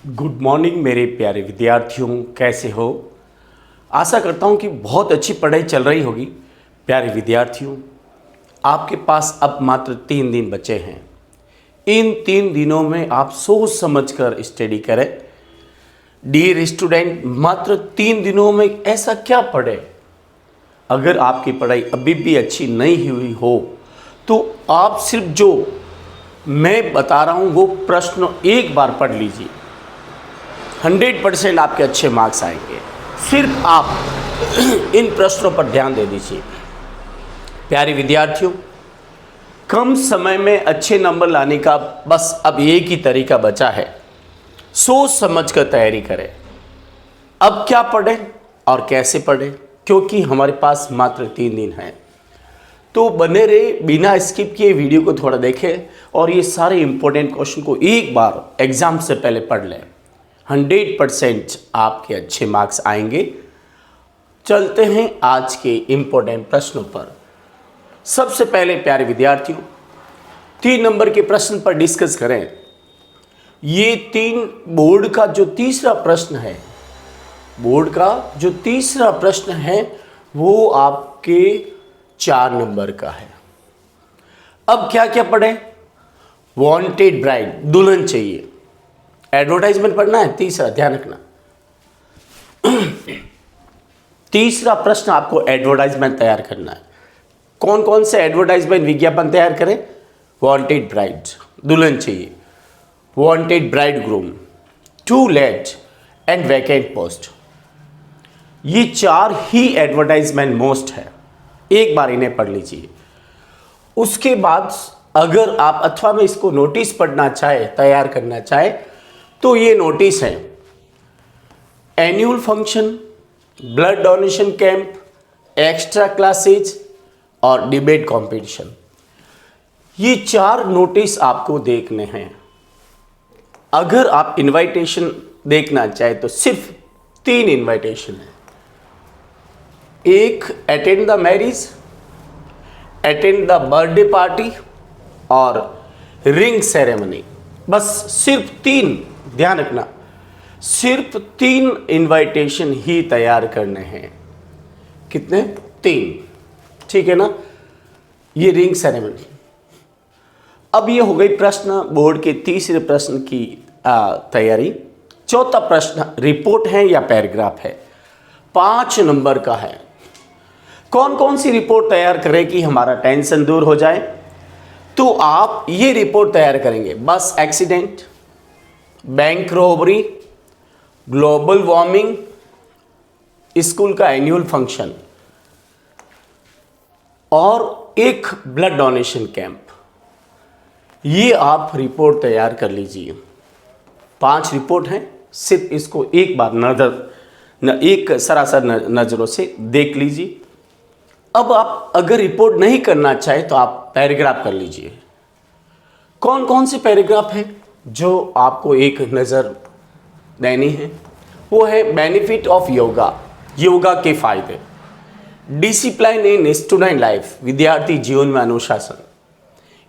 Good morning मेरे प्यारे विद्यार्थियों, कैसे हो। आशा करता हूँ कि बहुत अच्छी पढ़ाई चल रही होगी। प्यारे विद्यार्थियों, आपके पास अब मात्र 3 दिन बचे हैं। इन 3 दिनों में आप सोच समझकर स्टडी करें। डियर स्टूडेंट, मात्र 3 दिनों में ऐसा क्या पढ़े। अगर आपकी पढ़ाई अभी भी अच्छी नहीं हुई हो तो आप सिर्फ जो मैं बता रहा हूँ वो प्रश्न एक बार पढ़ लीजिए। 100% आपके अच्छे मार्क्स आएंगे। सिर्फ आप इन प्रश्नों पर ध्यान दे दीजिए। प्यारे विद्यार्थियों, कम समय में अच्छे नंबर लाने का बस अब एक ही तरीका बचा है, सोच समझ कर तैयारी करें। अब क्या पढ़ें और कैसे पढ़ें, क्योंकि हमारे पास मात्र 3 दिन हैं। तो बने रहे, बिना स्किप किए वीडियो को थोड़ा देखें और ये सारे इंपॉर्टेंट क्वेश्चन को एक बार एग्जाम से पहले पढ़ लें। 100% आपके अच्छे मार्क्स आएंगे। चलते हैं आज के इंपॉर्टेंट प्रश्नों पर। सबसे पहले प्यारे विद्यार्थियों, 3 नंबर के प्रश्न पर डिस्कस करें। ये 3 बोर्ड का जो तीसरा प्रश्न है, वो आपके 4 नंबर का है। अब क्या क्या पढ़ें। वांटेड ब्राइड, दुल्हन चाहिए। एडवर्टाइजमेंट पढ़ना है, तीसरा ध्यान रखना। तीसरा प्रश्न आपको एडवर्टाइजमेंट तैयार करना है। कौन कौन से एडवर्टाइजमेंट विज्ञापन तैयार करें। वांटेड ब्राइड, दुल्हन चाहिए। Wanted bride groom, to let and vacant post. ये 4 ही एडवर्टाइजमेंट मोस्ट है। एक बार इन्हें पढ़ लीजिए। उसके बाद अगर आप अथवा में इसको नोटिस पढ़ना चाहे, तैयार करना चाहे, तो ये नोटिस है। Annual function, blood donation camp, extra classes और डिबेट कंपटीशन। ये 4 नोटिस आपको देखने हैं। अगर आप इनविटेशन देखना चाहे तो सिर्फ 3 इनविटेशन है। एक attend the marriage, attend the birthday party और रिंग सेरेमनी। बस सिर्फ 3, ध्यान रखना, सिर्फ 3 इनविटेशन ही तैयार करने हैं। कितने? 3, ठीक है ना। ये रिंग सेरेमनी। अब ये हो गई प्रश्न बोर्ड के तीसरे प्रश्न की तैयारी। चौथा प्रश्न रिपोर्ट है या पैराग्राफ है, 5 नंबर का है। कौन कौन सी रिपोर्ट तैयार करें कि हमारा टेंशन दूर हो जाए। तो आप ये रिपोर्ट तैयार करेंगे। बस accident, bank robbery, global warming, school का एनुअल फंक्शन और एक ब्लड डोनेशन कैंप। ये आप रिपोर्ट तैयार कर लीजिए। 5 रिपोर्ट हैं, सिर्फ इसको एक बार एक सरासर नज़रों से देख लीजिए। अब आप अगर रिपोर्ट नहीं करना चाहे तो आप पैराग्राफ कर लीजिए। कौन कौन से पैराग्राफ हैं जो आपको एक नज़र देनी है। वो है बेनिफिट ऑफ योगा, योगा के फायदे। डिसिप्लिन इन स्टूडेंट लाइफ, विद्यार्थी जीवन में अनुशासन।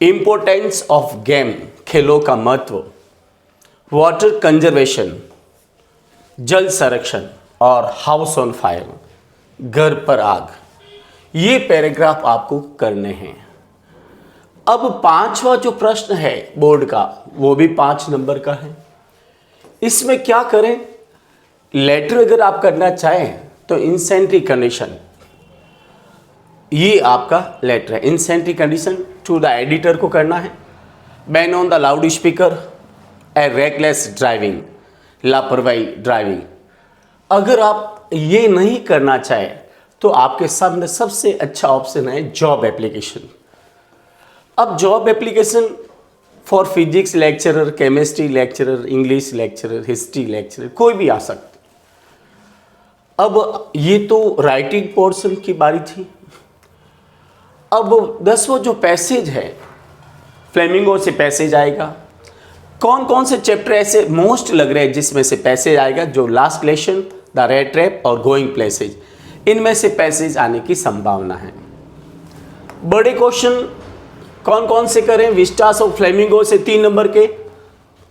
इम्पोर्टेंस ऑफ गेम, खेलों का महत्व। वाटर कंजर्वेशन, जल संरक्षण और हाउस ऑन फायर, घर पर आग। ये पैराग्राफ आपको करने हैं। अब 5वां जो प्रश्न है बोर्ड का, वो भी 5 नंबर का है। इसमें क्या करें। लेटर अगर आप करना चाहें तो इंसेंट्री कंडीशन, ये आपका लेटर है। इंसेंट्री कंडीशन टू द एडिटर को करना है। Ban on the loud speaker, A reckless driving, लापरवाही ड्राइविंग। अगर आप ये नहीं करना चाहें तो आपके सामने सबसे अच्छा ऑप्शन है जॉब एप्लीकेशन। अब job application for physics lecturer, chemistry lecturer, English lecturer, history lecturer, कोई भी आ सकता। अब ये तो राइटिंग पोर्शन की बारी थी। अब 10वां जो पैसेज है, फ्लेमिंगो से पैसेज आएगा। कौन कौन से चैप्टर ऐसे मोस्ट लग रहे हैं जिसमें से पैसेज आएगा, जो last lesson, the red trap और गोइंग प्लेसेज, इनमें से पैसेज आने की संभावना है। बड़े क्वेश्चन कौन कौन से करें। विस्टास ऑफ फ्लेमिंगो से 3 नंबर के,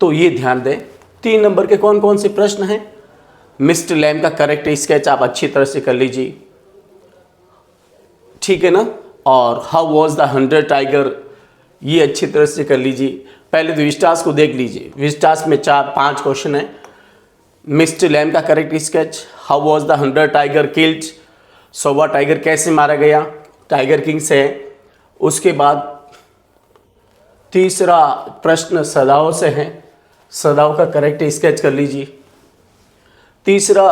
तो ये ध्यान दें 3 नंबर के कौन कौन से प्रश्न हैं? मिस्टर लैम का करेक्ट स्केच आप अच्छी तरह से कर लीजिए, ठीक है ना। और हाउ वॉज द 100 टाइगर, ये अच्छी तरह से कर लीजिए। पहले तो विस्टास को देख लीजिए, विस्टास में 4-5 क्वेश्चन है। मिस्टर लैम का correct sketch, how was the 100 tiger killed, 100वां टाइगर कैसे मारा गया, टाइगर किंग से है। उसके बाद तीसरा प्रश्न सदाओं से है, सदाओं का करेक्ट स्केच कर लीजिए। तीसरा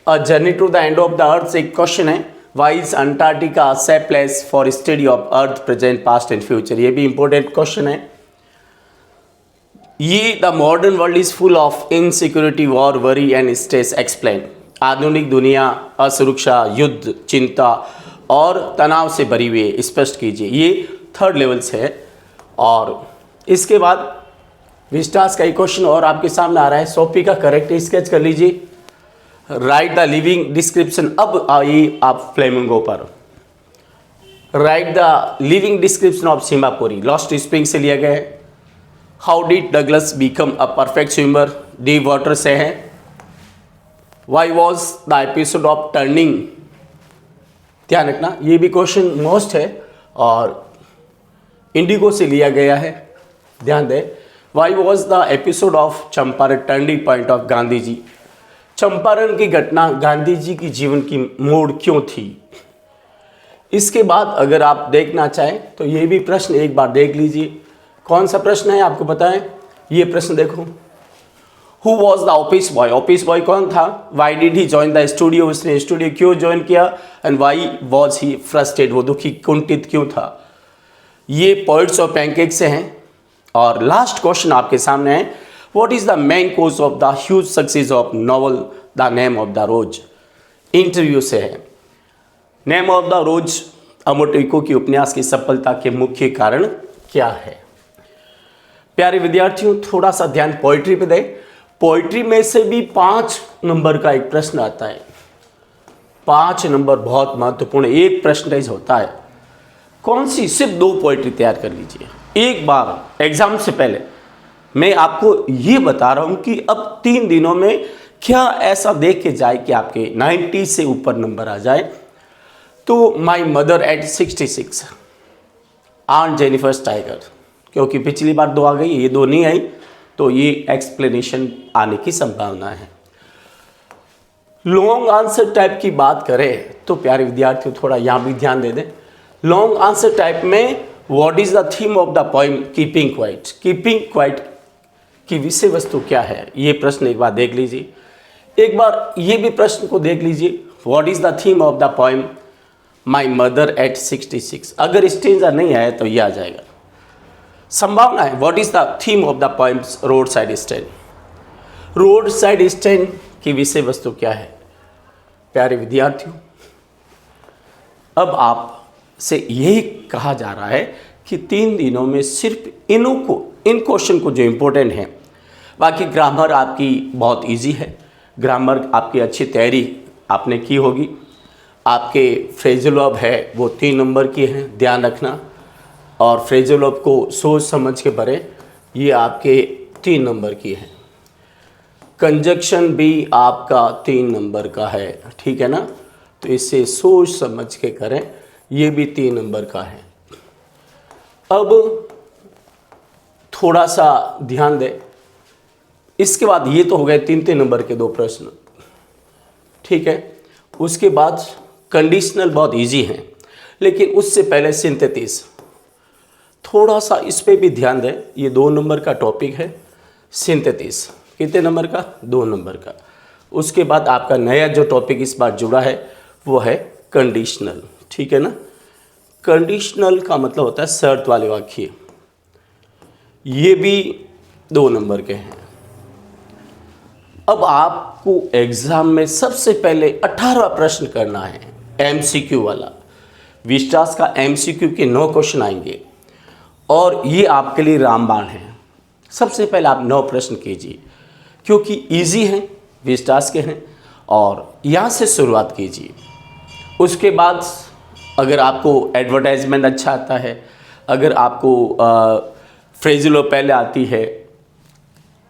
a journey to the end of the earth से एक क्वेश्चन है, why is Antarctica safe place for study of earth present past and future, ये भी इंपॉर्टेंट क्वेश्चन है। ये the modern world is full of insecurity, war, worry and stress explain, आधुनिक दुनिया असुरक्षा, युद्ध, चिंता और तनाव से भरी हुई है, स्पष्ट कीजिए। ये 3rd लेवल से है। और इसके बाद विस्टास का एक क्वेश्चन और आपके सामने आ रहा है, सोफी का करेक्ट स्केच कर लीजिए। राइट द लिविंग डिस्क्रिप्शन, अब आइए आप फ्लेमिंगो पर। Right the living description of Seemapuri, lost spring से लिया गया है। How did Douglas become a perfect swimmer, deep water से है। Y was the episode of turning, ध्यान रखना ये भी क्वेश्चन मोस्ट है और इंडिगो से लिया गया है, ध्यान दें। Why was the episode of Champaran turning point of Gandhi ji, Champaran की घटना गांधी जी की जीवन की मोड़ क्यों थी। इसके बाद अगर आप देखना चाहें तो ये भी प्रश्न एक बार देख लीजिए। कौन सा प्रश्न है आपको पता है? ये प्रश्न देखो, who was the office boy, office boy कौन था। Why did he join the studio, उसने स्टूडियो क्यों ज्वाइन किया। And why was he frustrated, वो दुखी कुंठित क्यों था। ये पॉइंट्स ऑफ पैनकेक से हैं। और लास्ट क्वेश्चन आपके सामने है, what is the main cause of the huge success of novel the Name of the Rose, interview से है। Name of the Rose Umberto Eco की उपन्यास की सफलता के मुख्य कारण क्या है। प्यारे विद्यार्थियों, थोड़ा सा ध्यान पोइट्री पे दें। पोइट्री में से भी 5 नंबर का एक प्रश्न आता है। 5 नंबर बहुत महत्वपूर्ण, एक प्रश्न होता है। कौन सी? सिर्फ 2 पोइट्री तैयार कर लीजिए एक बार एग्जाम से पहले। मैं आपको ये बता रहा हूं कि अब 3 दिनों में क्या ऐसा देख के जाए कि आपके 90 से ऊपर नंबर आ जाए। तो my mother at 66, aunt Jennifer's tiger, क्योंकि पिछली बार 2 आ गई, ये 2 नहीं आई, तो ये एक्सप्लेनेशन आने की संभावना है। लॉन्ग आंसर टाइप की बात करें तो प्यारे विद्यार्थियों थोड़ा यहाँ भी ध्यान दे दें। लॉन्ग आंसर टाइप में what is the theme of the poem keeping quiet, keeping quiet की विषय वस्तु क्या है, ये प्रश्न एक बार देख लीजिए। एक बार ये भी प्रश्न को देख लीजिए, what is the theme of the poem my mother at 66। अगर स्टेंजा नहीं आया तो ये आ जाएगा, संभावना है। What is the theme of the poems road side stand, road side stand की विषय वस्तु क्या है। प्यारे विद्यार्थियों, अब आप से यही कहा जा रहा है कि 3 दिनों में सिर्फ इन क्वेश्चन को जो इम्पोर्टेंट है, बाकी ग्रामर आपकी बहुत इजी है। ग्रामर आपकी अच्छी तैयारी आपने की होगी। आपके फ्रेजल वर्ब है वो 3 नंबर की है, ध्यान रखना। और फ्रेजल वर्ब को सोच समझ के भरें, ये आपके 3 नंबर की है। कंजक्शन भी आपका 3 नंबर का है, ठीक है ना। तो इसे सोच समझ के करें, ये भी 3 नंबर का है। अब थोड़ा सा ध्यान दें, इसके बाद ये तो हो गए 3 नंबर के 2 प्रश्न, ठीक है। उसके बाद कंडीशनल बहुत इजी हैं, लेकिन उससे पहले सिंथेसिस, थोड़ा सा इस पे भी ध्यान दें। ये 2 नंबर का टॉपिक है सिंथेसिस, कितने नंबर का? 2 नंबर का। उसके बाद आपका नया जो टॉपिक इस बार जुड़ा है वो है कंडीशनल, ठीक है ना। कंडीशनल का मतलब होता है शर्त वाले वाक्य, ये भी 2 नंबर के हैं। अब आपको एग्जाम में सबसे पहले 18वां प्रश्न करना है, एमसीक्यू वाला। विस्टास का एमसीक्यू के 9 क्वेश्चन आएंगे और ये आपके लिए रामबाण है। सबसे पहले आप 9 प्रश्न कीजिए, क्योंकि इजी हैं, विस्टास के हैं, और यहाँ से शुरुआत कीजिए। उसके बाद अगर आपको एडवर्टाइजमेंट अच्छा आता है, अगर आपको फ्रेजुलो पहले आती है,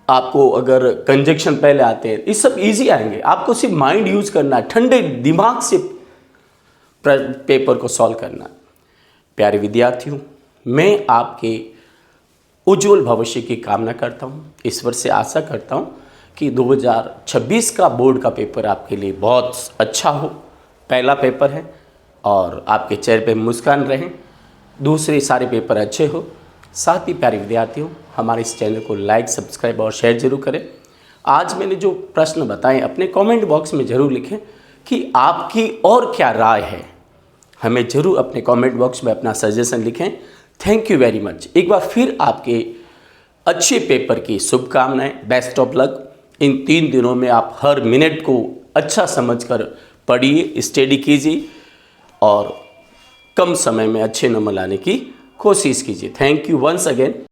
आपको अगर कंजक्शन पहले आते हैं, ये सब इजी आएंगे। आपको सिर्फ माइंड यूज करना है, ठंडे दिमाग से पेपर को सॉल्व करना है। प्यारे विद्यार्थियों, मैं आपके उज्जवल भविष्य की कामना करता हूँ। ईश्वर से आशा करता हूँ कि 2026 का बोर्ड का पेपर आपके लिए बहुत अच्छा हो। पहला पेपर है और आपके चेहरे पे मुस्कान रहे, दूसरे सारे पेपर अच्छे हो। साथ ही प्यारे विद्यार्थियों, हमारे इस चैनल को लाइक, सब्सक्राइब और शेयर जरूर करें। आज मैंने जो प्रश्न बताए अपने कमेंट बॉक्स में ज़रूर लिखें कि आपकी और क्या राय है। हमें ज़रूर अपने कमेंट बॉक्स में अपना सजेशन लिखें। Thank you very much. एक बार फिर आपके अच्छे पेपर की शुभकामनाएं। Best of luck. इन 3 दिनों में आप हर मिनट को अच्छा समझकर पढ़िए, स्टडी कीजिए और कम समय में अच्छे नंबर लाने की कोशिश कीजिए। Thank you once again.